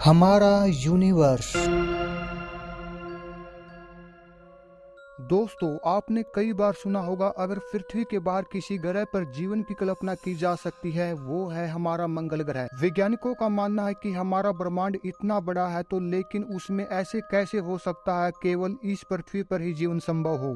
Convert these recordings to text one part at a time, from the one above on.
हमारा यूनिवर्स। दोस्तों, आपने कई बार सुना होगा अगर पृथ्वी के बाहर किसी ग्रह पर जीवन की कल्पना की जा सकती है, वो है हमारा मंगल ग्रह। वैज्ञानिकों का मानना है कि हमारा ब्रह्मांड इतना बड़ा है तो लेकिन उसमें ऐसे कैसे हो सकता है केवल इस पृथ्वी पर ही जीवन संभव हो।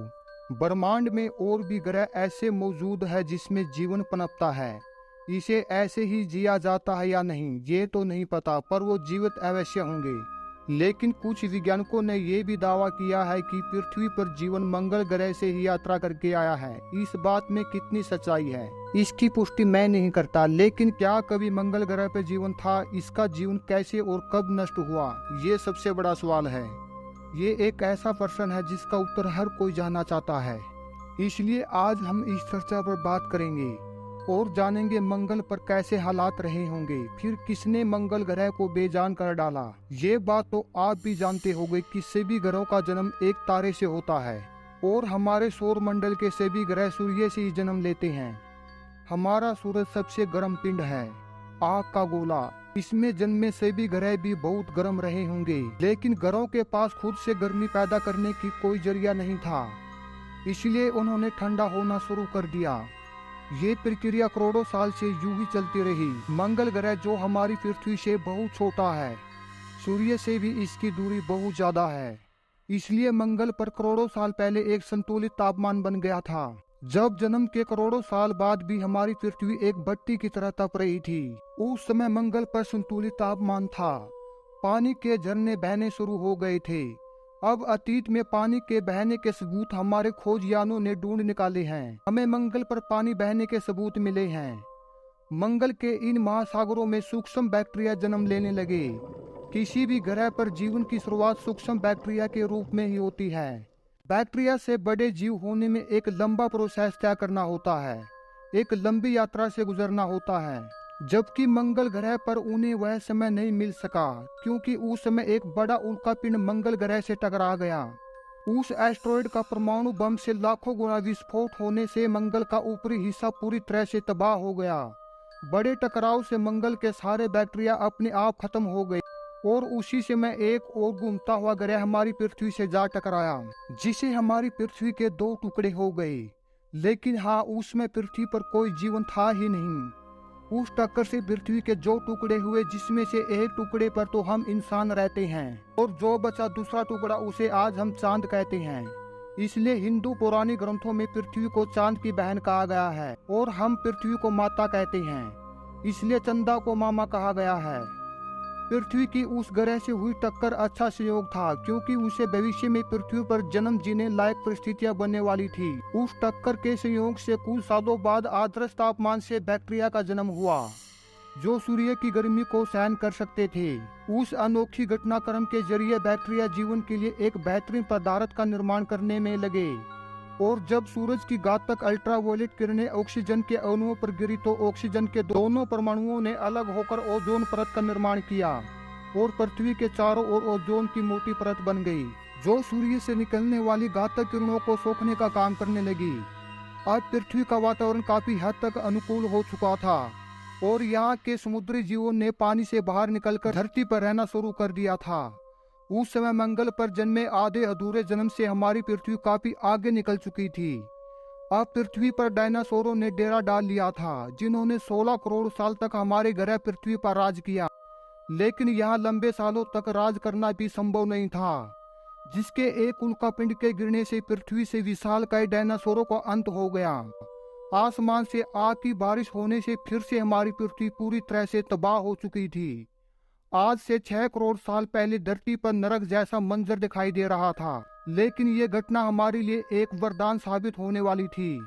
ब्रह्मांड में और भी ग्रह ऐसे मौजूद है जिसमें जीवन पनपता है। इसे ऐसे ही जिया जाता है या नहीं ये तो नहीं पता, पर वो जीवित अवश्य होंगे। लेकिन कुछ वैज्ञानिकों ने ये भी दावा किया है कि पृथ्वी पर जीवन मंगल ग्रह से ही यात्रा करके आया है। इस बात में कितनी सच्चाई है इसकी पुष्टि मैं नहीं करता, लेकिन क्या कभी मंगल ग्रह पर जीवन था? इसका जीवन कैसे और कब नष्ट हुआ, ये सबसे बड़ा सवाल है। ये एक ऐसा प्रश्न है जिसका उत्तर हर कोई जानना चाहता है। इसलिए आज हम इस चर्चा पर बात करेंगे और जानेंगे मंगल पर कैसे हालात रहे होंगे, फिर किसने मंगल ग्रह को बेजान कर डाला। ये बात तो आप भी जानते होंगे कि सभी ग्रहों का जन्म एक तारे से होता है और हमारे सौर मंडल के सभी ग्रह सूर्य से ही जन्म लेते हैं। हमारा सूरज सबसे गर्म पिंड है, आग का गोला। इसमें जन्मे सभी ग्रह भी बहुत गर्म रहे होंगे, लेकिन ग्रहों के पास खुद से गर्मी पैदा करने की कोई जरिया नहीं था, इसलिए उन्होंने ठंडा होना शुरू कर दिया। ये प्रक्रिया करोड़ों साल से यूं ही चलती रही। मंगल ग्रह जो हमारी पृथ्वी से बहुत छोटा है, सूर्य से भी इसकी दूरी बहुत ज्यादा है, इसलिए मंगल पर करोड़ों साल पहले एक संतुलित तापमान बन गया था। जब जन्म के करोड़ों साल बाद भी हमारी पृथ्वी एक भट्टी की तरह तप रही थी। उस समय मंगल पर संतुलित तापमान था, पानी के झरने बहने शुरू हो गए थे। अब अतीत में पानी के बहने के सबूत हमारे खोजयानों ने ढूंढ निकाले हैं। हमें मंगल पर पानी बहने के सबूत मिले हैं। मंगल के इन महासागरों में सूक्ष्म बैक्टीरिया जन्म लेने लगे। किसी भी ग्रह पर जीवन की शुरुआत सूक्ष्म बैक्टीरिया के रूप में ही होती है। बैक्टीरिया से बड़े जीव होने में एक लंबा प्रोसेस तय करना होता है, एक लंबी यात्रा से गुजरना होता है। जबकि मंगल ग्रह पर उन्हें वह समय नहीं मिल सका, क्योंकि उस समय एक बड़ा उल्कापिंड मंगल ग्रह से टकरा गया। उस एस्टेरॉयड का परमाणु बम से लाखों गुना विस्फोट होने से मंगल का ऊपरी हिस्सा पूरी तरह से तबाह हो गया। बड़े टकराव से मंगल के सारे बैक्टीरिया अपने आप खत्म हो गए और उसी समय एक और घूमता हुआ ग्रह हमारी पृथ्वी से जा टकराया, जिसे हमारी पृथ्वी के 2 टुकड़े हो गए। लेकिन हाँ, उसमें पृथ्वी पर कोई जीवन था ही नहीं। उस टक्कर से पृथ्वी के 2 टुकड़े हुए, जिसमें से एक टुकड़े पर तो हम इंसान रहते हैं और जो बचा दूसरा टुकड़ा उसे आज हम चांद कहते हैं। इसलिए हिंदू पौराणिक ग्रंथों में पृथ्वी को चांद की बहन कहा गया है और हम पृथ्वी को माता कहते हैं, इसलिए चंदा को मामा कहा गया है। पृथ्वी की उस ग्रह से हुई टक्कर अच्छा संयोग था, क्योंकि उसे भविष्य में पृथ्वी पर जन्म जीने लायक परिस्थितियां बनने वाली थी। उस टक्कर के संयोग से कुछ सालों बाद आदर्श तापमान से बैक्टीरिया का जन्म हुआ, जो सूर्य की गर्मी को सहन कर सकते थे। उस अनोखी घटनाक्रम के जरिए बैक्टीरिया जीवन के लिए एक बेहतरीन पदार्थ का निर्माण करने में लगे और जब सूरज की घातक अल्ट्रावायलेट किरणें ऑक्सीजन के अणुओं पर गिरी तो ऑक्सीजन के दोनों परमाणुओं ने अलग होकर ओजोन परत का निर्माण किया और पृथ्वी के चारों ओर ओजोन की मोटी परत बन गई, जो सूर्य से निकलने वाली घातक किरणों को सोखने का काम करने लगी। आज पृथ्वी का वातावरण काफी हद तक अनुकूल हो चुका था और यहाँ के समुद्री जीवों ने पानी से बाहर निकलकर धरती पर रहना शुरू कर दिया था। उस समय मंगल पर जन्मे आधे अधूरे जन्म से हमारी पृथ्वी काफी आगे निकल चुकी थी। अब पृथ्वी पर डायनासोरों ने डेरा डाल लिया था, जिन्होंने 16 करोड़ साल तक हमारे ग्रह पृथ्वी पर राज किया। लेकिन यहाँ लंबे सालों तक राज करना भी संभव नहीं था, जिसके एक उल्कापिंड के गिरने से पृथ्वी से विशालकाय डायनासोरों का अंत हो गया। आसमान से आग की बारिश होने से फिर से हमारी पृथ्वी पूरी तरह से तबाह हो चुकी थी। आज से 6 करोड़ साल पहले धरती पर नरक जैसा मंजर दिखाई दे रहा था, लेकिन ये घटना हमारे लिए एक वरदान साबित होने वाली थी,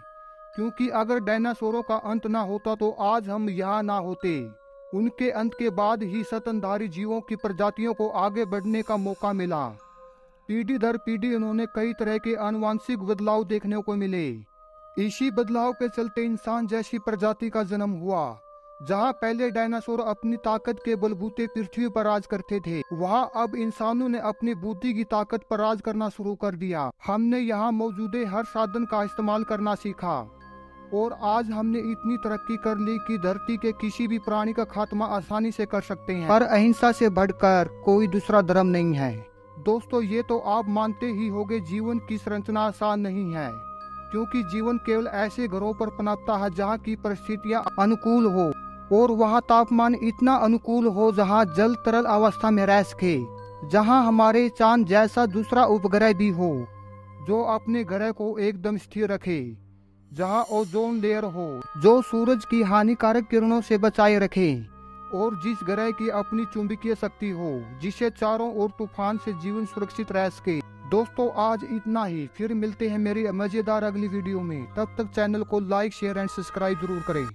क्योंकि अगर डायनासोरों का अंत ना होता तो आज हम यहाँ ना होते। उनके अंत के बाद ही स्तनधारी जीवों की प्रजातियों को आगे बढ़ने का मौका मिला। पीढ़ी दर पीढ़ी उन्होंने कई तरह के आनुवंशिक बदलाव देखने को मिले। इसी बदलाव के चलते इंसान जैसी प्रजाति का जन्म हुआ। जहाँ पहले डायनासोर अपनी ताकत के बलबूते पृथ्वी पर राज करते थे, वहाँ अब इंसानों ने अपनी बुद्धि की ताकत पर राज करना शुरू कर दिया। हमने यहाँ मौजूद हर साधन का इस्तेमाल करना सीखा और आज हमने इतनी तरक्की कर ली कि धरती के किसी भी प्राणी का खात्मा आसानी से कर सकते हैं, पर अहिंसा से बढ़कर कोई दूसरा धर्म नहीं है। दोस्तों, ये तो आप मानते ही होंगे, जीवन की संरचना आसान नहीं है, क्योंकि जीवन केवल ऐसे घरों पर पनपता है जहाँ की परिस्थितियाँ अनुकूल हो और वहाँ तापमान इतना अनुकूल हो जहाँ जल तरल अवस्था में रह सके, जहाँ हमारे चांद जैसा दूसरा उपग्रह भी हो जो अपने ग्रह को एकदम स्थिर रखे, जहाँ ओजोन लेयर हो जो सूरज की हानिकारक किरणों से बचाए रखे, और जिस ग्रह की अपनी चुंबकीय शक्ति हो जिसे चारों ओर तूफान से जीवन सुरक्षित रह सके। दोस्तों, आज इतना ही, फिर मिलते हैं मेरी मजेदार अगली वीडियो में। तब तक चैनल को लाइक, शेयर एंड सब्सक्राइब जरूर करें।